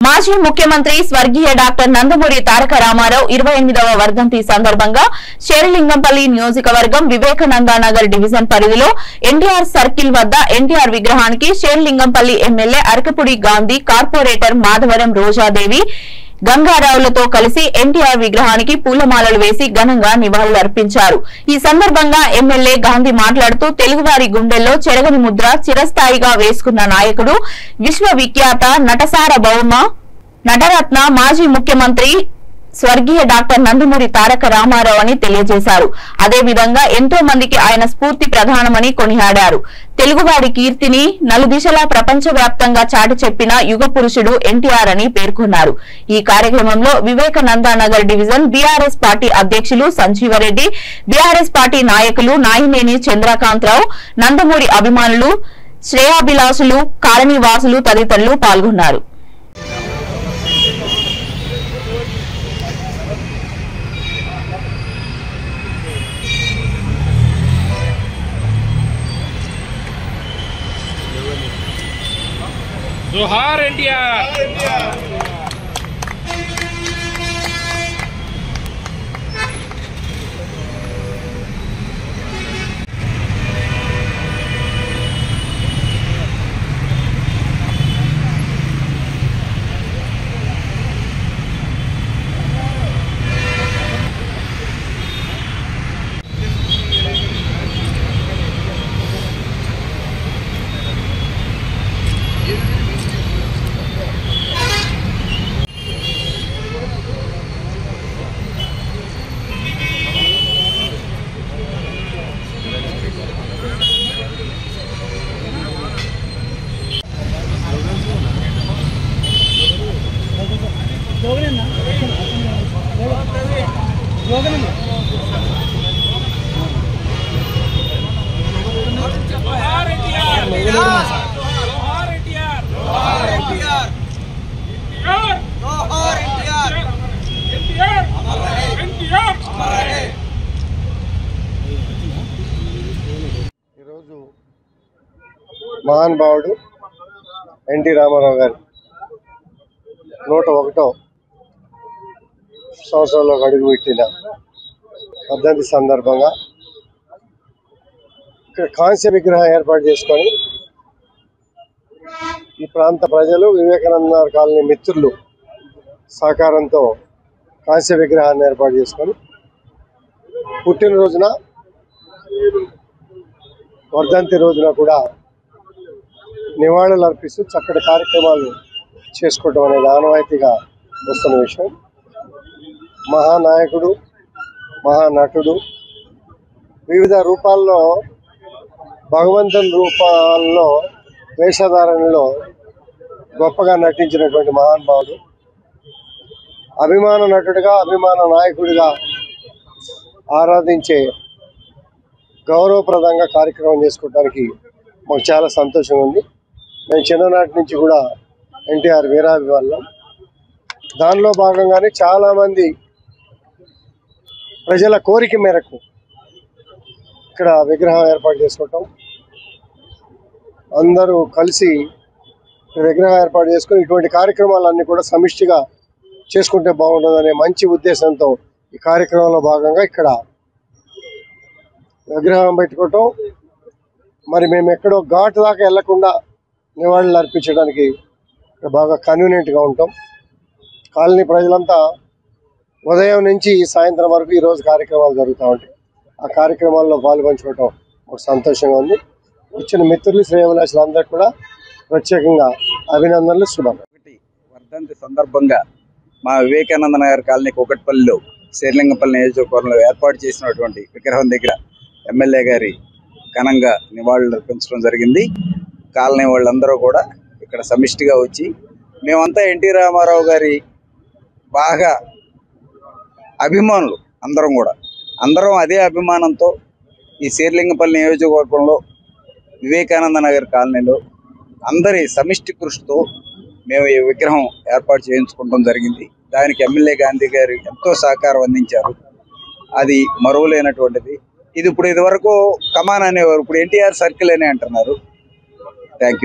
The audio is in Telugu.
మాజీ ముఖ్యమంత్రి స్వర్గీయ డాక్టర్ నందమూరి తారక రామారావు 28వ వర్ధంతి సందర్భంగా శేరిలింగంపల్లి నియోజకవర్గం వివేకానంద నగర్ డివిజన్ పరిధిలో ఎన్టీఆర్ సర్కిల్ వద్ద ఎన్టీఆర్ విగ్రహానికి శేరిలింగంపల్లి ఎమ్మెల్యే అరకపుడి గాంధీ, కార్పొరేటర్ మాధవరం రోజాదేవి, గంగారావులతో కలిసి ఎన్టీఆర్ విగ్రహానికి పూలమాలలు వేసి ఘనంగా నివాళులర్పించారు। ఈ సందర్భంగా ఎమ్మెల్యే గాంధీ మాట్లాడుతూ తెలుగువారి గుండెల్లో చెరగని ముద్ర చిరస్థాయిగా వేసుకున్న నాయకుడు, విశ్వవిఖ్యాత నటసార్వభౌమ నటరత్న మాజీ ముఖ్యమంత్రి స్వర్గీయ డాక్టర్ నందమూరి తారక రామారావు అని తెలియజేశారు। అదేవిధంగా ఎంతో మందికి ఆయన స్ఫూర్తి ప్రధానమని కొనియాడారు। తెలుగువాడి కీర్తిని నలుదిశలా ప్రపంచవ్యాప్తంగా చాటి చెప్పిన యుగ పురుషుడు ఎన్టీఆర్ అని పేర్కొన్నారు। ఈ కార్యక్రమంలో Vivekananda Nagar division BRS party అధ్యక్షులు సంజీవరెడ్డి, బీఆర్ఎస్ పార్టీ నాయకులు నాయినేని చంద్రకాంతరావు, నందమూరి అభిమానులు, శ్రేయాభిలాషులు, కాలనీవాసులు తదితరులు పాల్గొన్నారు। जोहार एनटीआर। మహానుభావుడు ఎన్టీ రామారావు గారు 101వ సంవత్సరంలోకి అడుగుపెట్టిన వర్ధంతి సందర్భంగా ఇక్కడ కాంస్య విగ్రహం ఏర్పాటు చేసుకొని ఈ ప్రాంత ప్రజలు, వివేకానంద కాలనీ మిత్రులు సహకారంతో కాంస్య విగ్రహాన్ని ఏర్పాటు చేసుకొని పుట్టినరోజున, వర్ధంతి రోజున కూడా నివాళులు అర్పిస్తూ చక్కటి కార్యక్రమాలు చేసుకోవడం అనేది ఆనవాయితీగా వస్తున్న విషయం। మహానాయకుడు, మహానటుడు, వివిధ రూపాల్లో, భగవంతుని రూపాల్లో, వేషధారణలో గొప్పగా నటించినటువంటి మహానుభావుడు, అభిమాన నటుడిగా, అభిమాన నాయకుడిగా ఆరాధించే గౌరవప్రదంగా కార్యక్రమం చేసుకోవడానికి మాకు చాలా సంతోషంగా ఉంది। మేము చిన్ననాటి నుంచి కూడా ఎన్టీఆర్ వీరాభిమానులం। దానిలో భాగంగానే చాలామంది ప్రజల కోరిక మేరకు ఇక్కడ విగ్రహం ఏర్పాటు చేసుకోవటం, అందరూ కలిసి విగ్రహం ఏర్పాటు చేసుకుని ఇటువంటి కార్యక్రమాలన్నీ కూడా సమిష్టిగా చేసుకుంటే బాగుంటుందనే మంచి ఉద్దేశంతో ఈ కార్యక్రమంలో భాగంగా ఇక్కడ విగ్రహం పెట్టుకోవటం, మరి మేము ఎక్కడో ఘాటు దాకా వెళ్లకుండా నివాళులు అర్పించడానికి బాగా కన్వీనియంట్గా ఉంటాం। కాలనీ ప్రజలంతా ఉదయం నుంచి సాయంత్రం వరకు ఈరోజు కార్యక్రమాలు జరుగుతూ ఉంటాయి। ఆ కార్యక్రమాల్లో పాల్పంచుకోవటం ఒక సంతోషంగా ఉంది। వచ్చిన మిత్రులు, శ్రేయభిలాషులందరికీ కూడా ప్రత్యేకంగా అభినందనలు, శుభాకాంక్షలు। వర్ధంతి సందర్భంగా మా వివేకానంద నగర్ కాలనీ కూకట్పల్లిలో శేరిలింగంపల్లి నియోజకవర్గంలో ఏర్పాటు చేసినటువంటి విగ్రహం దగ్గర ఎమ్మెల్యే గారి ఘనంగా నివాళులు అర్పించడం జరిగింది। కాలనీ వాళ్ళందరూ కూడా ఇక్కడ సమిష్టిగా వచ్చి, మేమంతా ఎన్టీ రామారావు గారి బాగా అభిమానులు, అందరం అదే అభిమానంతో ఈ శేరిలింగంపల్లి నియోజకవర్గంలో వివేకానంద నగర్ కాలనీలో అందరి సమిష్టి కృషితో మేము ఈ విగ్రహం ఏర్పాటు చేయించుకోవడం జరిగింది। దానికి ఎమ్మెల్యే గాంధీ గారు ఎంతో సహకారం అందించారు, అది మరువలేనటువంటిది। ఇది ఇప్పుడు ఇదివరకు కమాన్ అనేవారు, ఇప్పుడు ఎన్టీఆర్ సర్కిల్ అని అంటున్నారు। Thank you.